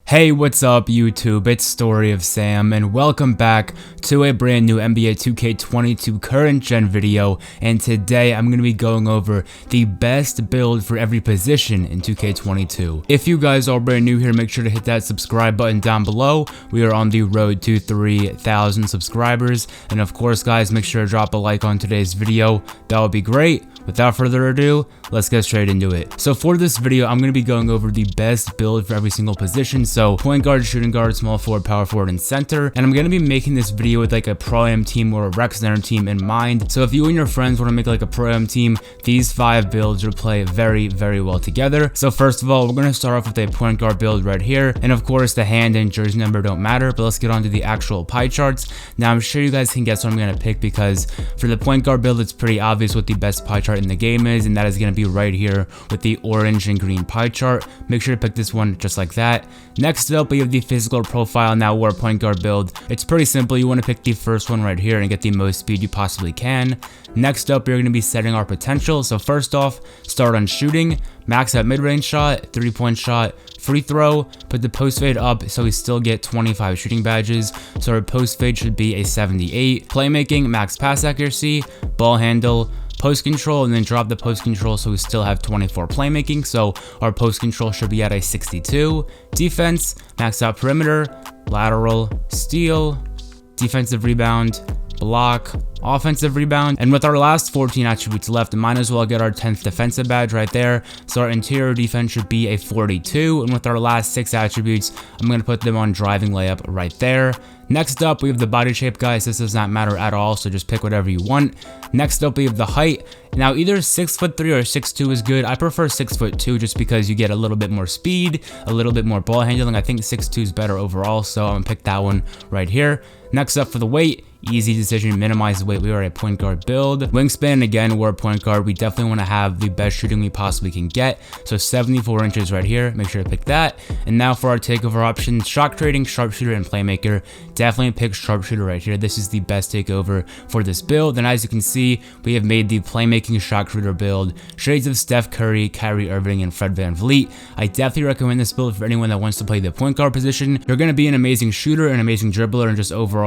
Hey, what's up YouTube? It's Story of Sam and welcome back to a brand new NBA 2K22 current gen video, and today I'm going to be going over the best build for every position in 2K22. If you guys are brand new here, make sure to hit that subscribe button down below. We are on the road to 3,000 subscribers, and of course guys, make sure to drop a like on today's video. That would be great. Without further ado, let's get straight into it. So for this video, I'm going to be going over the best build for every single position. So point guard, shooting guard, small forward, power forward, and center. And I'm going to be making this video with like a pro-am team or a rec center team in mind. So if you and your friends want to make like a pro-am team, these 5 builds will play very, very well together. So first of all, we're going to start off with a point guard build right here. And of course, the hand and jersey number don't matter, but let's get on to the actual pie charts. Now, I'm sure you guys can guess what I'm going to pick because for the point guard build, it's pretty obvious what the best pie chart in the game is, and that is going to be right here with the orange and green pie chart. Make sure to pick this one just like that. Next up, we have the physical profile. Now, we're a point guard build. It's pretty simple. You want to pick the first one right here and get the most speed you possibly can. Next up, you're going to be setting our potential. So first off, start on shooting, max out mid-range shot, 3-point shot, free throw, put the post fade up so we still get 25 shooting badges. So our post fade should be a 78. Playmaking, max pass accuracy, ball handle, post control, and then drop the post control so we still have 24 playmaking, so our post control should be at a 62. Defense, max out perimeter, lateral, steal, defensive rebound, block, offensive rebound, and with our last 14 attributes left, might as well get our 10th defensive badge right there. So our interior defense should be a 42, and with our last 6 attributes, I'm going to put them on driving layup right there. Next up, we have the body shape, guys. This does not matter at all, so just pick whatever you want. Next up, we have the height. Now, either 6'3" or 6'2" is good. I prefer 6'2" just because you get a little bit more speed, a little bit more ball handling. I think 6'2" is better overall, so I'm gonna pick that one right here. Next up for the weight, easy decision, minimize the weight. We are a point guard build. Wingspan, again, we're a point guard. We definitely want to have the best shooting we possibly can get. So 74 inches right here. Make sure to pick that. And now for our takeover options, shot creating, sharpshooter, and playmaker. Definitely pick sharpshooter right here. This is the best takeover for this build. And as you can see, we have made the playmaking shot creator build shades of Steph Curry, Kyrie Irving, and Fred VanVleet. I definitely recommend this build for anyone that wants to play the point guard position. You're going to be an amazing shooter, an amazing dribbler, and just overall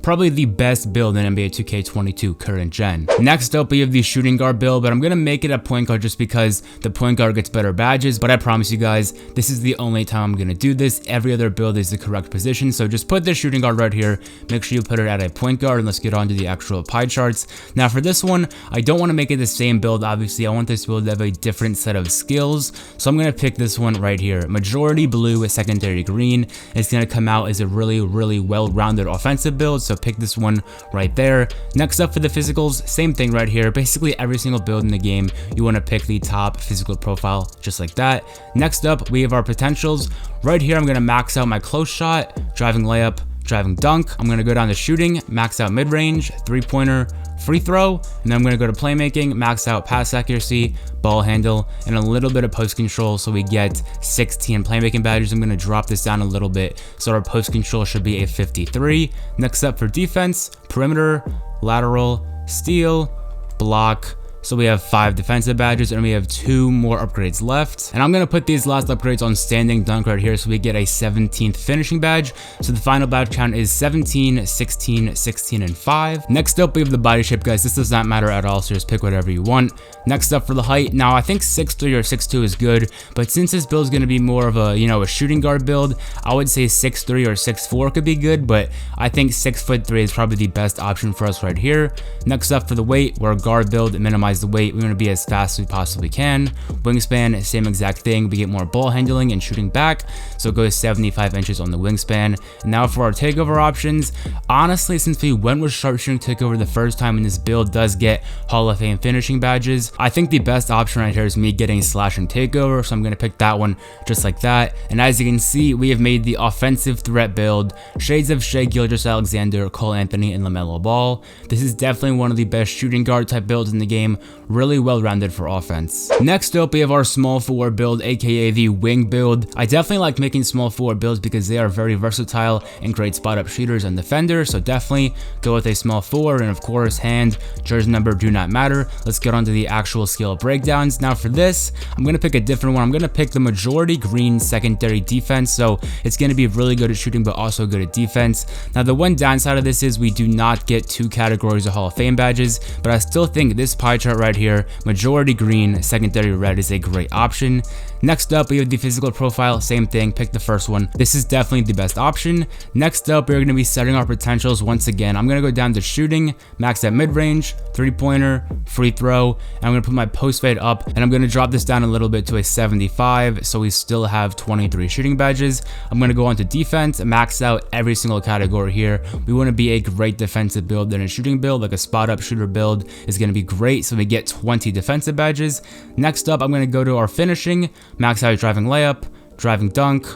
probably the best build in NBA 2K22 current gen. Next up, we have the shooting guard build, but I'm going to make it a point guard just because the point guard gets better badges, but I promise you guys, this is the only time I'm going to do this. Every other build is the correct position, so just put the shooting guard right here. Make sure you put it at a point guard, and let's get on to the actual pie charts. Now for this one, I don't want to make it the same build. Obviously, I want this build to have a different set of skills, so I'm going to pick this one right here. Majority blue with secondary green. It's going to come out as a really well-rounded offensive build, so pick this one right there. Next up for the physicals, same thing right here. Basically every single build in the game, you want to pick the top physical profile just like that. Next up, we have our potentials. Right here, I'm going to max out my close shot, driving layup, driving dunk. I'm going to go down to shooting, max out mid-range, 3-pointer, free throw, and then I'm going to go to playmaking, max out pass accuracy, ball handle, and a little bit of post control so we get 16 playmaking badges. I'm going to drop this down a little bit so our post control should be a 53. Next up for defense, perimeter, lateral, steal, block. So we have 5 defensive badges and we have 2 more upgrades left. And I'm going to put these last upgrades on standing dunk right here so we get a 17th finishing badge. So the final badge count is 17, 16, 16, and 5. Next up, we have the body shape, guys. This does not matter at all, so just pick whatever you want. Next up for the height. Now, I think 6'3" or 6'2" is good, but since this build is going to be more of a, a shooting guard build, I would say 6'3" or 6'4" could be good, but I think 6'3" is probably the best option for us right here. Next up for the weight, we're a guard build, minimize the weight. We want to be as fast as we possibly can. Wingspan, same exact thing. We get more ball handling and shooting back, so it goes 75 inches on the wingspan. And now for our takeover options, honestly, since we went with sharpshooting takeover the first time, and this build does get Hall of Fame finishing badges, I think the best option right here is me getting slashing takeover, so I'm going to pick that one just like that. And as you can see, we have made the offensive threat build shades of Shai Gilgeous-Alexander, Cole Anthony, and LaMelo Ball. This is definitely one of the best shooting guard type builds in the game. really well-rounded for offense. Next up, we have our small forward build, aka the wing build. I definitely like making small forward builds because they are very versatile and great spot-up shooters and defenders, so definitely go with a small forward, and of course, hand, jersey number do not matter. Let's get on to the actual skill breakdowns. Now for this, I'm going to pick a different one. I'm going to pick the majority green secondary defense, so it's going to be really good at shooting but also good at defense. Now the one downside of this is we do not get 2 categories of Hall of Fame badges, but I still think this pie chart right here, majority green secondary red, is a great option. Next up, we have the physical profile, same thing, pick the first one. This is definitely the best option. Next up, we're going to be setting our potentials once again. I'm going to go down to shooting, max at mid-range, 3-pointer, free throw, and I'm going to put my post fade up, and I'm going to drop this down a little bit to a 75, so we still have 23 shooting badges. I'm going to go on to defense, max out every single category here. We want to be a great defensive build and a shooting build, like a spot-up shooter build is going to be great, so we get 20 defensive badges. Next up, I'm going to go to our finishing, max out driving layup, driving dunk,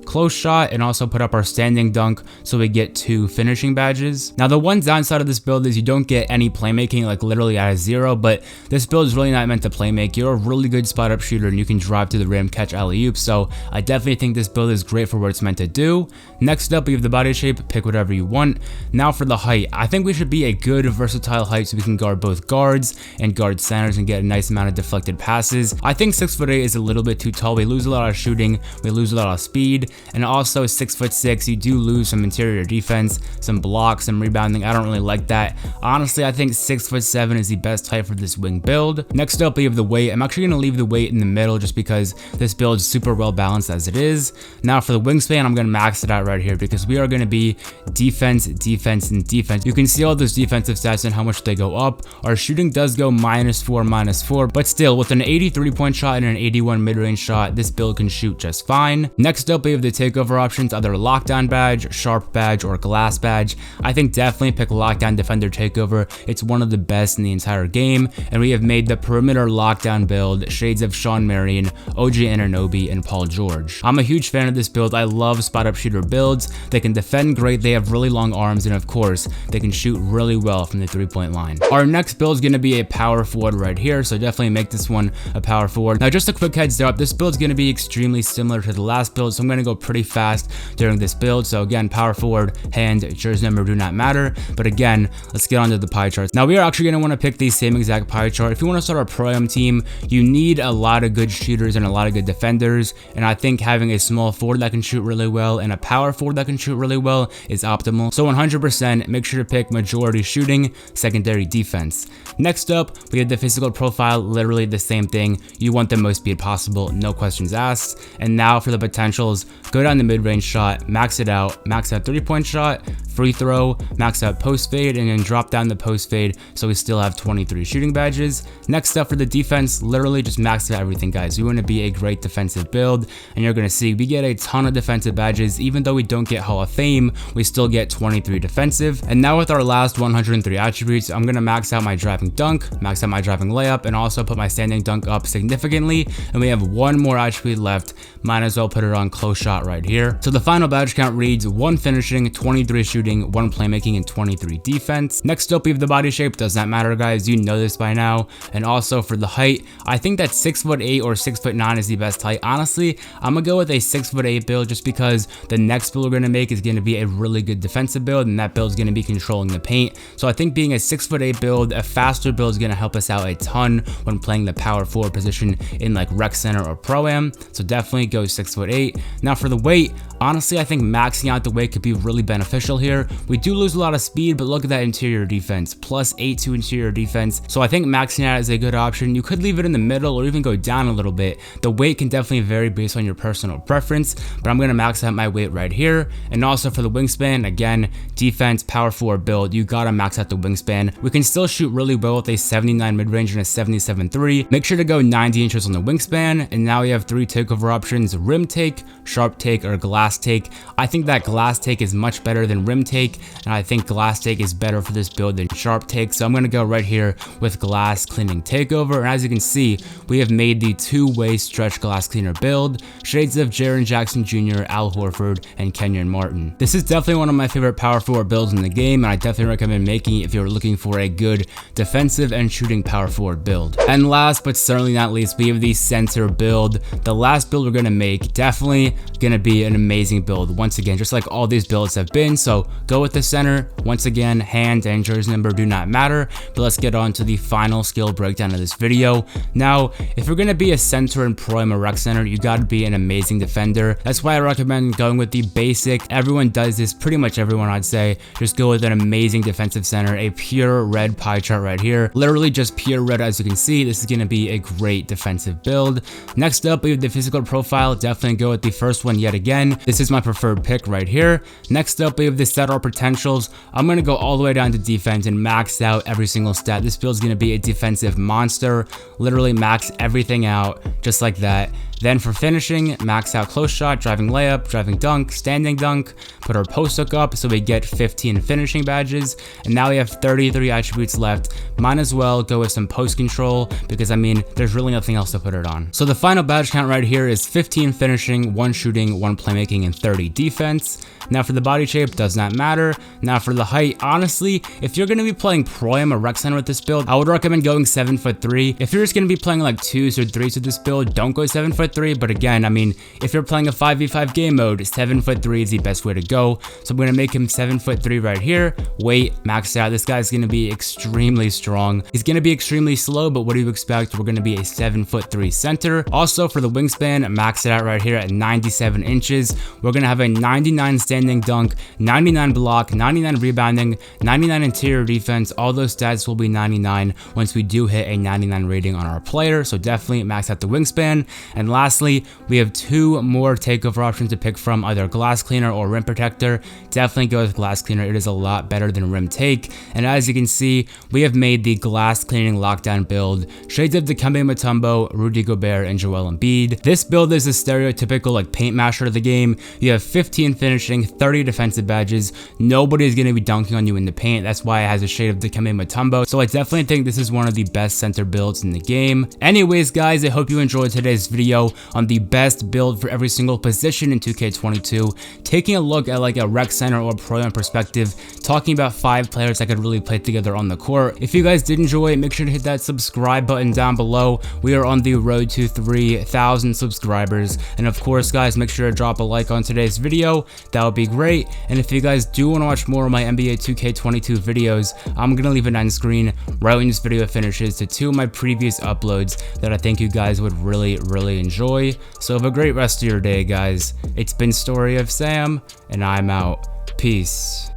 close shot, and also put up our standing dunk so we get 2 finishing badges. Now the one downside of this build is you don't get any playmaking, like literally at a 0, but this build is really not meant to playmake. You're a really good spot up shooter and you can drive to the rim, catch alley-oop, so I definitely think this build is great for what it's meant to do. Next up, we have the body shape, pick whatever you want. Now for the height, I think we should be a good versatile height so we can guard both guards and guard centers and get a nice amount of deflected passes. I think 6'8" is a little bit too tall. We lose a lot of shooting, we lose a lot of speed, and also 6'6", you do lose some interior defense, some blocks, some rebounding. I don't really like that. Honestly, I think 6'7" is the best height for this wing build. Next up, we have the weight. I'm actually going to leave the weight in the middle just because this build is super well balanced as it is. Now for the wingspan, I'm going to max it out right here because we are going to be defense, defense, and defense. You can see all those defensive stats and how much they go up. Our shooting does go -4, -4, but still with an 83-point shot and an 81 mid-range shot, this build can shoot just fine. Next up, we have the takeover options, either lockdown badge, sharp badge, or glass badge. I think definitely pick lockdown defender takeover. It's one of the best in the entire game, and we have made the perimeter lockdown build shades of Shawn Marion, OG Anunoby, and Paul George. I'm a huge fan of this build. I love spot up shooter builds. They can defend great, they have really long arms, and of course they can shoot really well from the 3-point line. Our next build is going to be a power forward right here, so definitely make this one a power forward. Now just a quick heads up, this build is going to be extremely similar to the last build, so I'm going to go pretty fast during this build. So again, power forward, hand, jersey number do not matter. But again, let's get on to the pie charts. Now we are actually going to want to pick the same exact pie chart. If you want to start a pro-am team, you need a lot of good shooters and a lot of good defenders, and I think having a small forward that can shoot really well and a power forward that can shoot really well is optimal. So 100% make sure to pick majority shooting, secondary defense. Next up, we have the physical profile, literally the same thing. You want the most speed possible, no questions asked. And now for the potentials, go down the mid-range shot, max it out, max out 3-point shot, free throw, max out post fade, and then drop down the post fade so we still have 23 shooting badges. Next up for the defense, literally just max out everything, guys. We want to be a great defensive build, and you're going to see we get a ton of defensive badges. Even though we don't get Hall of Fame, we still get 23 defensive. And now with our last 103 attributes, I'm going to max out my driving dunk, max out my driving layup, and also put my standing dunk up significantly. And we have one more attribute left. Might as well put it on close shot right here. So the final badge count reads 1 finishing, 23 shooting, 1 playmaking, and 23 defense. Next up, we have the body shape. Does not matter, guys. You know this by now. And also for the height, I think that 6'8" or 6'9" is the best height. Honestly, I'm gonna go with a 6'8" build just because the next build we're gonna make is gonna be a really good defensive build, and that build is gonna be controlling the paint. So I think being a 6'8" build, a faster build is gonna help us out a ton when playing the power forward position in like rec center or pro-am. So definitely go 6'8". Now for the weight, honestly, I think maxing out the weight could be really beneficial here. We do lose a lot of speed, but look at that interior defense, +8 to interior defense. So I think maxing out is a good option. You could leave it in the middle or even go down a little bit. The weight can definitely vary based on your personal preference, but I'm going to max out my weight right here. And also for the wingspan, again, defense, power forward build, you got to max out the wingspan. We can still shoot really well with a 79 mid-range and a 77.3. Make sure to go 90 inches on the wingspan. And now we have 3 takeover options: rim take, sharp take, or glass take. I think that glass take is much better than rim rim take, and I think glass take is better for this build than sharp take, so I'm going to go right here with glass cleaning takeover. And as you can see, we have made the two-way stretch glass cleaner build, shades of Jaren Jackson Jr., Al Horford, and Kenyon Martin. This is definitely one of my favorite power forward builds in the game, and I definitely recommend making it if you're looking for a good defensive and shooting power forward build. And last but certainly not least, we have the center build. The last build we're going to make, definitely going to be an amazing build once again, just like all these builds have been. So go with the center. Once again, hand and jersey number do not matter, but let's get on to the final skill breakdown of this video. Now, if you're going to be a center in pro and a rec center, you got to be an amazing defender. That's why I recommend going with the basic. Everyone does this, pretty much everyone, I'd say. Just go with an amazing defensive center, a pure red pie chart right here, literally just pure red. As you can see, this is going to be a great defensive build. Next up, we have the physical profile. Definitely go with the first one yet again. This is my preferred pick right here. Next up, we have the set our potentials. I'm going to go all the way down to defense and max out every single stat. This build is going to be a defensive monster, literally max everything out just like that. Then for finishing, max out close shot, driving layup, driving dunk, standing dunk, put our post hook up so we get 15 finishing badges. And now we have 33 attributes left. Might as well go with some post control because I mean, there's really nothing else to put it on. So the final badge count right here is 15 finishing, 1 shooting, 1 playmaking, and 30 defense. Now for the body shape, does not matter. Now for the height, honestly, if you're going to be playing pro am or rec center with this build, I would recommend going 7'3". If you're just going to be playing like 2s or 3s with this build, don't go 7'3". But again, I mean, if you're playing a 5v5 game mode, 7'3" is the best way to go. So I'm going to make him 7'3" right here. Weight, maxed out. This guy's going to be extremely strong. He's going to be extremely slow, but what do you expect? We're going to be a 7'3" center. Also for the wingspan, max it out right here at 97 inches. We're going to have a 99 standing dunk, 99 block, 99 rebounding, 99 interior defense. All those stats will be 99 once we do hit a 99 rating on our player. So definitely max out the wingspan. And lastly, we have 2 more takeover options to pick from, either glass cleaner or rim protector. Definitely go with glass cleaner. It is a lot better than rim take. And as you can see, we have made the glass cleaning lockdown build, shades of Dikembe Mutombo, Rudy Gobert, and Joel Embiid. This build is a stereotypical like paint masher of the game. You have 15 finishing, 30 defensive badges. Nobody is going to be dunking on you in the paint. That's why it has a shade of Dikembe Mutombo. So I definitely think this is one of the best center builds in the game. Anyways, guys, I hope you enjoyed today's video on the best build for every single position in 2K22, taking a look at like a rec center or pro am perspective, talking about 5 players that could really play together on the court. If you guys did enjoy it, make sure to hit that subscribe button down below. We are on the road to 3,000 subscribers, and of course guys, make sure to drop a like on today's video. That would be great. And if you guys do want to watch more of my NBA 2K22 videos, I'm gonna leave an end screen right when this video finishes to 2 of my previous uploads that I think you guys would really enjoy. So have a great rest of your day, guys. It's been Story of Sam, and I'm out. Peace.